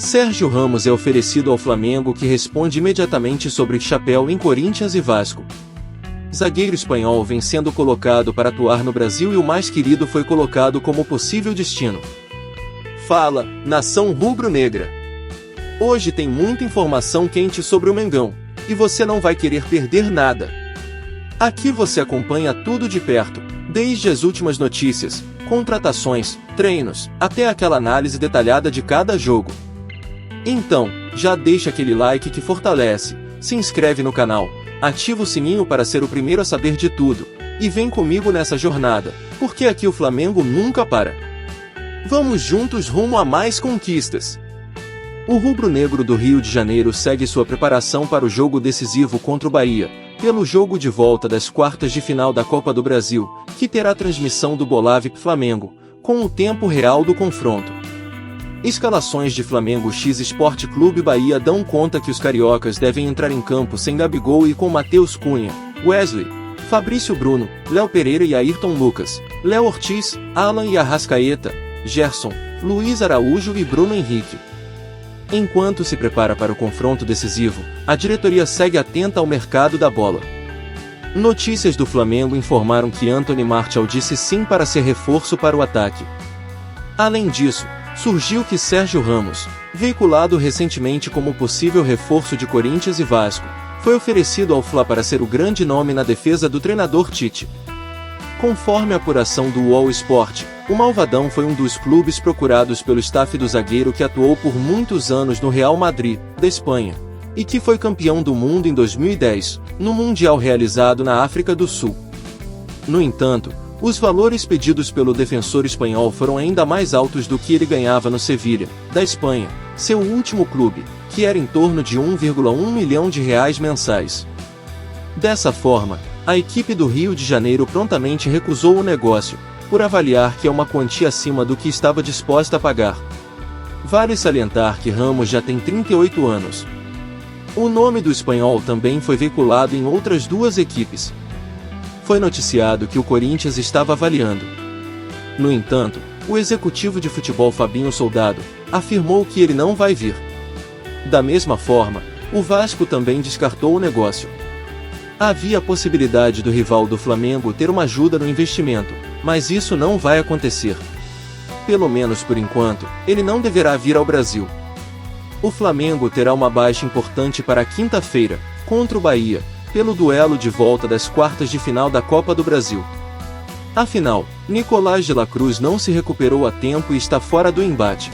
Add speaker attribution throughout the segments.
Speaker 1: Sérgio Ramos é oferecido ao Flamengo, que responde imediatamente sobre chapéu em Corinthians e Vasco. Zagueiro espanhol vem sendo colocado para atuar no Brasil e o mais querido foi colocado como possível destino. Fala, nação rubro-negra! Hoje tem muita informação quente sobre o Mengão, e você não vai querer perder nada. Aqui você acompanha tudo de perto, desde as últimas notícias, contratações, treinos, até aquela análise detalhada de cada jogo. Então, já deixa aquele like que fortalece, se inscreve no canal, ativa o sininho para ser o primeiro a saber de tudo, e vem comigo nessa jornada, porque aqui o Flamengo nunca para. Vamos juntos rumo a mais conquistas. O rubro-negro do Rio de Janeiro segue sua preparação para o jogo decisivo contra o Bahia, pelo jogo de volta das quartas de final da Copa do Brasil, que terá transmissão do Bolavip Flamengo, com o tempo real do confronto. Escalações de Flamengo x Sport Clube Bahia dão conta que os cariocas devem entrar em campo sem Gabigol e com Matheus Cunha, Wesley, Fabrício Bruno, Léo Pereira e Ayrton Lucas, Léo Ortiz, Alan e Arrascaeta, Gerson, Luiz Araújo e Bruno Henrique. Enquanto se prepara para o confronto decisivo, a diretoria segue atenta ao mercado da bola. Notícias do Flamengo informaram que Anthony Martial disse sim para ser reforço para o ataque. Além disso, surgiu que Sérgio Ramos, veiculado recentemente como possível reforço de Corinthians e Vasco, foi oferecido ao Fla para ser o grande nome na defesa do treinador Tite. Conforme a apuração do UOL Sport, o Malvadão foi um dos clubes procurados pelo staff do zagueiro que atuou por muitos anos no Real Madrid, da Espanha, e que foi campeão do mundo em 2010, no Mundial realizado na África do Sul. No entanto, os valores pedidos pelo defensor espanhol foram ainda mais altos do que ele ganhava no Sevilha, da Espanha, seu último clube, que era em torno de 1,1 milhão de reais mensais. Dessa forma, a equipe do Rio de Janeiro prontamente recusou o negócio, por avaliar que é uma quantia acima do que estava disposta a pagar. Vale salientar que Ramos já tem 38 anos. O nome do espanhol também foi veiculado em outras duas equipes. Foi noticiado que o Corinthians estava avaliando. No entanto, o executivo de futebol Fabinho Soldado afirmou que ele não vai vir. Da mesma forma, o Vasco também descartou o negócio. Havia a possibilidade do rival do Flamengo ter uma ajuda no investimento, mas isso não vai acontecer. Pelo menos por enquanto, ele não deverá vir ao Brasil. O Flamengo terá uma baixa importante para quinta-feira, contra o Bahia, pelo duelo de volta das quartas de final da Copa do Brasil. Afinal, Nicolás de la Cruz não se recuperou a tempo e está fora do embate.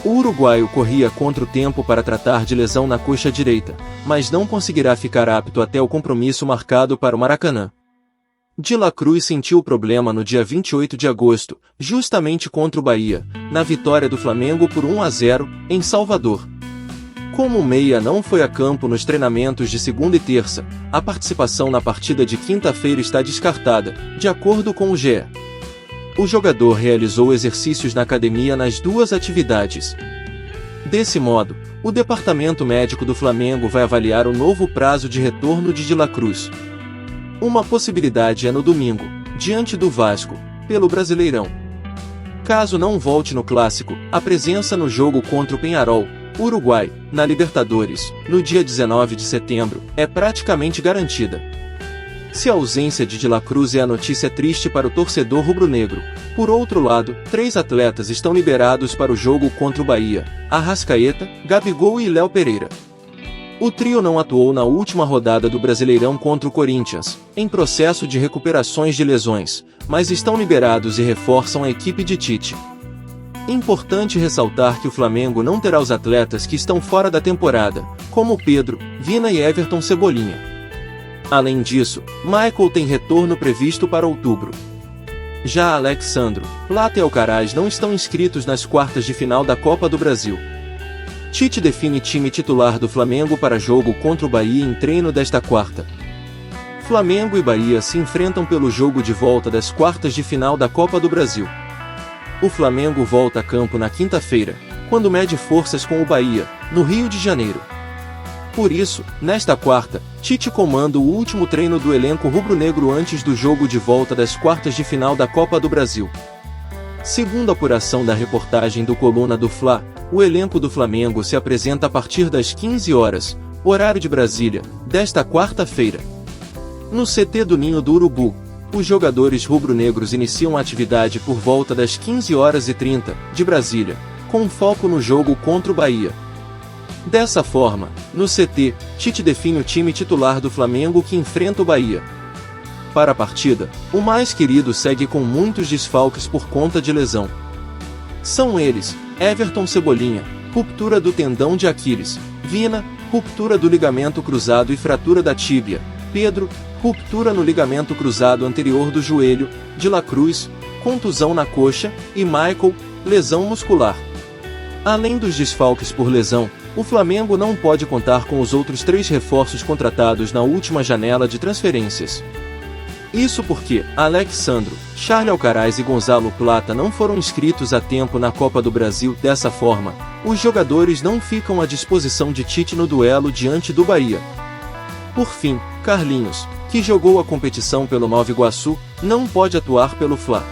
Speaker 1: O uruguaio corria contra o tempo para tratar de lesão na coxa direita, mas não conseguirá ficar apto até o compromisso marcado para o Maracanã. De la Cruz sentiu o problema no dia 28 de agosto, justamente contra o Bahia, na vitória do Flamengo por 1-0, em Salvador. Como o meia não foi a campo nos treinamentos de segunda e terça, a participação na partida de quinta-feira está descartada, de acordo com o GE. O jogador realizou exercícios na academia nas duas atividades. Desse modo, o departamento médico do Flamengo vai avaliar o novo prazo de retorno de la Cruz. Uma possibilidade é no domingo, diante do Vasco, pelo Brasileirão. Caso não volte no Clássico, a presença no jogo contra o Peñarol, Uruguai, na Libertadores, no dia 19 de setembro, é praticamente garantida. Se a ausência de la Cruz é a notícia triste para o torcedor rubro-negro, por outro lado, 3 atletas estão liberados para o jogo contra o Bahia: Arrascaeta, Gabigol e Léo Pereira. O trio não atuou na última rodada do Brasileirão contra o Corinthians, em processo de recuperações de lesões, mas estão liberados e reforçam a equipe de Tite. Importante ressaltar que o Flamengo não terá os atletas que estão fora da temporada, como Pedro, Vina e Everton Cebolinha. Além disso, Michael tem retorno previsto para outubro. Já Alex Sandro, Plata e Alcaraz não estão inscritos nas quartas de final da Copa do Brasil. Tite define time titular do Flamengo para jogo contra o Bahia em treino desta quarta. Flamengo e Bahia se enfrentam pelo jogo de volta das quartas de final da Copa do Brasil. O Flamengo volta a campo na quinta-feira, quando mede forças com o Bahia, no Rio de Janeiro. Por isso, nesta quarta, Tite comanda o último treino do elenco rubro-negro antes do jogo de volta das quartas de final da Copa do Brasil. Segundo a apuração da reportagem do Coluna do Fla, O elenco do Flamengo se apresenta a partir das 15 horas, horário de Brasília, desta quarta-feira. No CT do Ninho do Urubu, os jogadores rubro-negros iniciam a atividade por volta das 15h30, de Brasília, com foco no jogo contra o Bahia. Dessa forma, no CT, Tite define o time titular do Flamengo que enfrenta o Bahia. Para a partida, o mais querido segue com muitos desfalques por conta de lesão. São eles: Everton Cebolinha, ruptura do tendão de Aquiles; Vina, ruptura do ligamento cruzado e fratura da tíbia; Pedro, ruptura no ligamento cruzado anterior do joelho; De La Cruz, contusão na coxa; e Michael, lesão muscular. Além dos desfalques por lesão, o Flamengo não pode contar com os outros 3 reforços contratados na última janela de transferências. Isso porque Alex Sandro, Charles Alcaraz e Gonzalo Plata não foram inscritos a tempo na Copa do Brasil. Dessa forma, os jogadores não ficam à disposição de Tite no duelo diante do Bahia. Por fim, Carlinhos, que jogou a competição pelo Nova Iguaçu, não pode atuar pelo Fla.